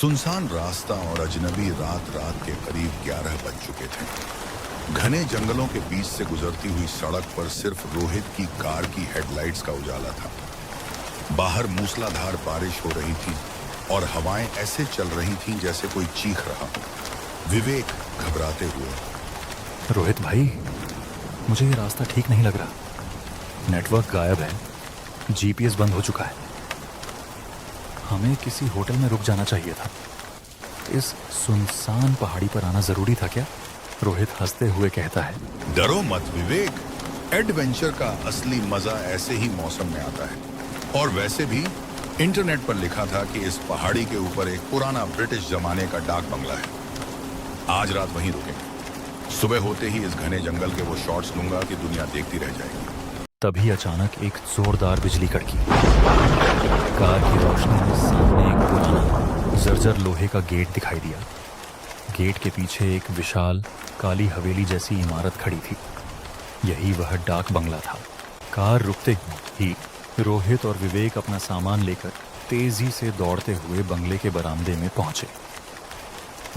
सुनसान रास्ता और अजनबी रात रात के करीब 11 बज चुके थे। घने जंगलों के बीच से गुजरती हुई सड़क पर सिर्फ रोहित की कार की हेडलाइट्स का उजाला था। बाहर मूसलाधार बारिश हो रही थी और हवाएं ऐसे चल रही थीं जैसे कोई चीख रहा हो। विवेक घबराते हुए, रोहित भाई, मुझे ये रास्ता ठीक नहीं लग रहा। नेटवर्क गायब है, जीपीएस बंद हो चुका है। हमें किसी होटल में रुक जाना चाहिए था। इस सुनसान पहाड़ी पर आना जरूरी था क्या? रोहित हंसते हुए कहता है। डरो मत विवेक, एडवेंचर का असली मजा ऐसे ही मौसम में आता है। और वैसे भी इंटरनेट पर लिखा था कि इस पहाड़ी के ऊपर एक पुराना ब्रिटिश जमाने का डाक बंगला है। आज रात वहीं रुकेंगे। सुबह होते ही इस घने जंगल के वो शॉट्स लूंगा कि दुनिया देखती रह जाएगी। तभी अचानक एक जोरदार बिजली कड़की। कार की रोशनी में सामने एक पुराना जर्जर लोहे का गेट दिखाई दिया। गेट के पीछे एक विशाल काली हवेली जैसी इमारत खड़ी थी। यही वह डाक बंगला था। कार रुकते ही रोहित और विवेक अपना सामान लेकर तेजी से दौड़ते हुए बंगले के बरामदे में पहुंचे।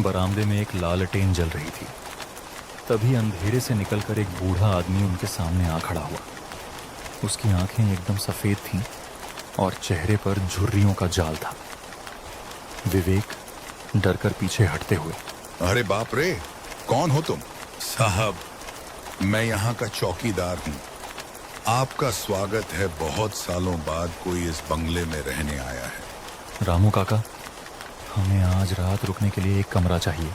बरामदे में एक लालटेन जल रही थी। तभी अंधेरे से निकलकर एक बूढ़ा आदमी उनके सामने आ खड़ा हुआ। उसकी आंखें एकदम सफेद थीं और चेहरे पर झुर्रियों का जाल था। विवेक डरकर पीछे हटते हुए, अरे बाप रे, कौन हो तुम? साहब, मैं यहाँ का चौकीदार हूँ। आपका स्वागत है। बहुत सालों बाद कोई इस बंगले में रहने आया है। रामू काका, हमें आज रात रुकने के लिए एक कमरा चाहिए।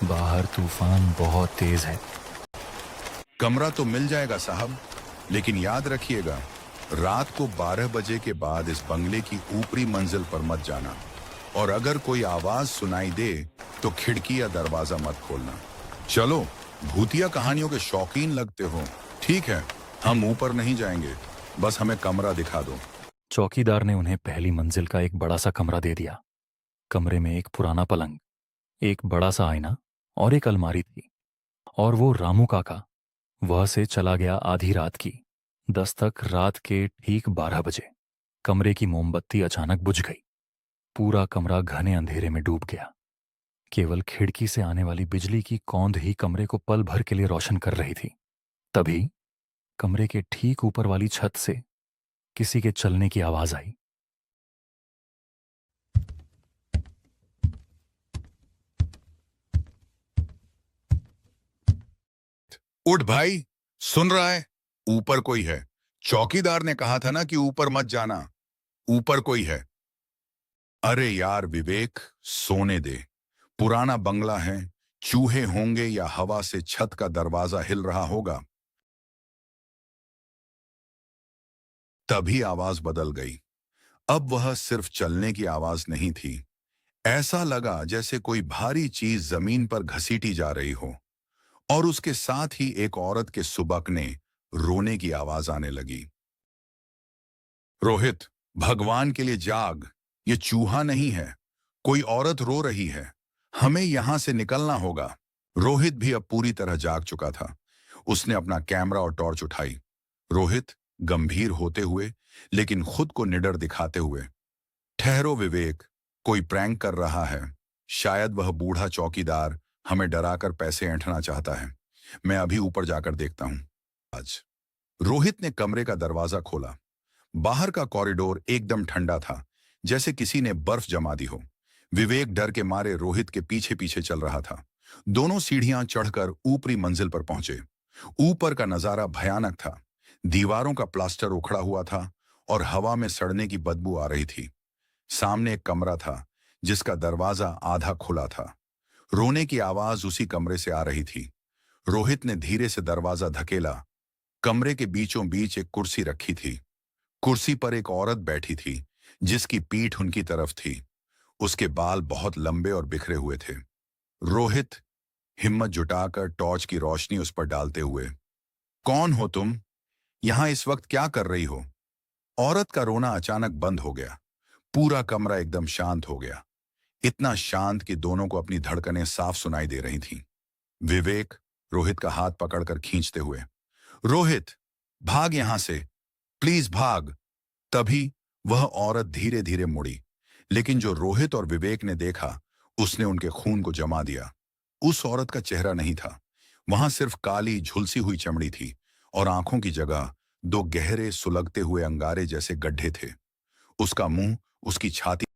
बाहर तूफान बहुत तेज है। कमरा तो मिल जाएगा साहब, लेकिन याद रखिएगा, रात को 12 बजे के बाद इस बंगले की ऊपरी मंजिल पर मत जाना। और अगर कोई आवाज सुनाई दे तो खिड़की या दरवाजा मत खोलना। चलो, भूतिया कहानियों के शौकीन लगते हो। ठीक है, हम ऊपर नहीं जाएंगे, बस हमें कमरा दिखा दो। चौकीदार ने उन्हें पहली मंजिल का एक बड़ा सा कमरा दे दिया। कमरे में एक पुराना पलंग, एक बड़ा सा आईना और एक अलमारी थी। और वो रामू काका, वह से चला गया आधी रात की। दस्तक रात के ठीक 12 बजे कमरे की मोमबत्ती अचानक बुझ गई। पूरा कमरा घने अंधेरे में डूब गया। केवल खिड़की से आने वाली बिजली की कौंध ही कमरे को पल भर के लिए रोशन कर रही थी। तभी कमरे के ठीक ऊपर वाली छत से किसी के चलने की आवाज आई। उठ भाई, सुन रहा है? ऊपर कोई है। चौकीदार ने कहा था ना कि ऊपर मत जाना। ऊपर कोई है। अरे यार विवेक, सोने दे। पुराना बंगला है, चूहे होंगे या हवा से छत का दरवाजा हिल रहा होगा। तभी आवाज बदल गई। अब वह सिर्फ चलने की आवाज नहीं थी। ऐसा लगा जैसे कोई भारी चीज जमीन पर घसीटी जा रही हो। और उसके साथ ही एक औरत के सुबकने, रोने की आवाज आने लगी। रोहित, भगवान के लिए जाग। ये चूहा नहीं है, कोई औरत रो रही है। हमें यहां से निकलना होगा। रोहित भी अब पूरी तरह जाग चुका था। उसने अपना कैमरा और टॉर्च उठाई। रोहित गंभीर होते हुए, लेकिन खुद को निडर दिखाते हुए, ठहरो विवेक, कोई प्रैंक कर रहा है। शायद वह बूढ़ा चौकीदार हमें डराकर पैसे ऐंठना चाहता है। मैं अभी ऊपर जाकर देखता हूं। आज रोहित ने कमरे का दरवाजा खोला। बाहर का कॉरिडोर एकदम ठंडा था, जैसे किसी ने बर्फ जमा दी हो। विवेक डर के मारे रोहित के पीछे पीछे चल रहा था। दोनों सीढ़ियां चढ़कर ऊपरी मंजिल पर पहुंचे। ऊपर का नजारा भयानक था। दीवारों का प्लास्टर उखड़ा हुआ था और हवा में सड़ने की बदबू आ रही थी। सामने एक कमरा था जिसका दरवाजा आधा खुला था। रोने की आवाज उसी कमरे से आ रही थी। रोहित ने धीरे से दरवाजा धकेला। कमरे के बीचों बीच एक कुर्सी रखी थी। कुर्सी पर एक औरत बैठी थी जिसकी पीठ उनकी तरफ थी। उसके बाल बहुत लंबे और बिखरे हुए थे। रोहित हिम्मत जुटाकर टॉर्च की रोशनी उस पर डालते हुए, कौन हो तुम? यहां इस वक्त क्या कर रही हो? औरत का रोना अचानक बंद हो गया। पूरा कमरा एकदम शांत हो गया। इतना शांत कि दोनों को अपनी धड़कनें साफ सुनाई दे रही थीं। विवेक रोहित का हाथ पकड़कर खींचते हुए, रोहित, भाग यहां से, प्लीज भाग। तभी वह औरत धीरे धीरे मुड़ी, लेकिन जो रोहित और विवेक ने देखा, उसने उनके खून को जमा दिया। उस औरत का चेहरा नहीं था, वहां सिर्फ काली झुलसी हुई चमड़ी थी और आंखों की जगह दो गहरे सुलगते हुए अंगारे जैसे गड्ढे थे। उसका मुंह, उसकी छाती